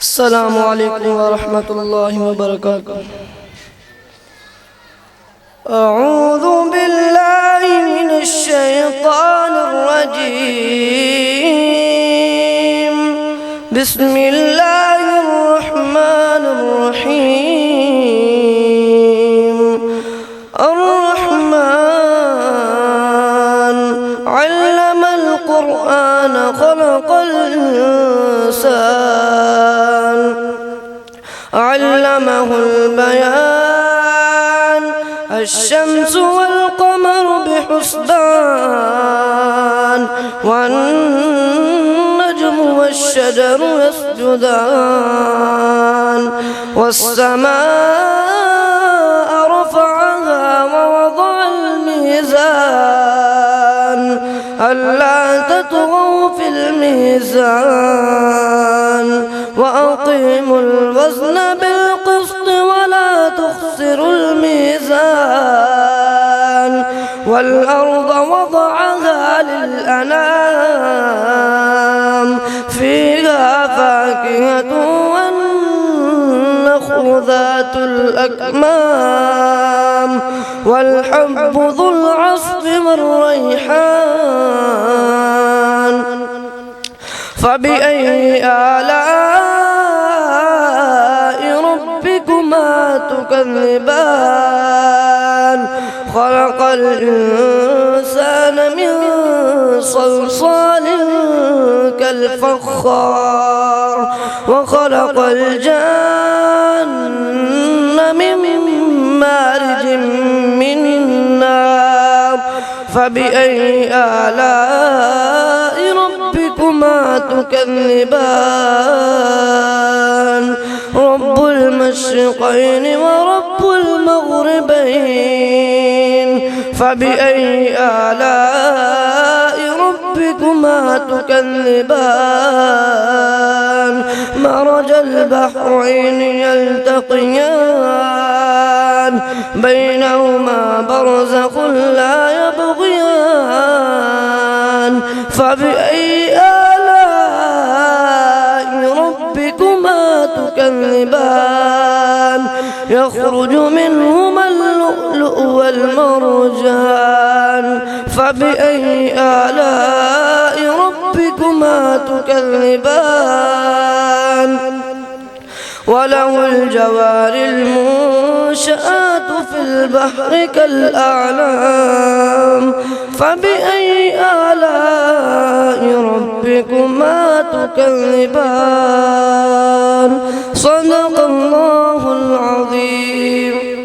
السلام عليكم ورحمة الله وبركاته. أعوذ بالله من الشيطان الرجيم. بسم الله الرحمن الرحيم. الرحمن علم القرآن خلق الإنسان علمه البيان. الشمس والقمر بحسبان والنجم والشجر يسجدان والسماء رفعها ووضع الميزان ألا تطغوا في الميزان وأقيموا الوزن بالقسط ولا تخسروا الميزان. والأرض وضعها للأنام فيها فاكهة والنخل ذات الأكمام والحب ذو العصف والريحان. فبأي آلاء ربكما تكذبان؟ خلق الإنسان من صلصال كالفخار وخلق الجن من مارج من نار. فبأي آلاء ربكما تكذبان؟ رب المشرقين ورب المغربين. فبأي آلاء ربكما تكذبان؟ مرج البحرين يلتقيان بينهما برزخ لا يبغيان. فبأي آلاء ربكما تكذبان؟ يخرج منهما اللؤلؤ والمرجان. فبأي آلاء ربكما تكذبان؟ وله الجوار المنشآت في البحر كالأعلام. فبأي آلاء ربكما تكذبان؟ صدق الله العظيم.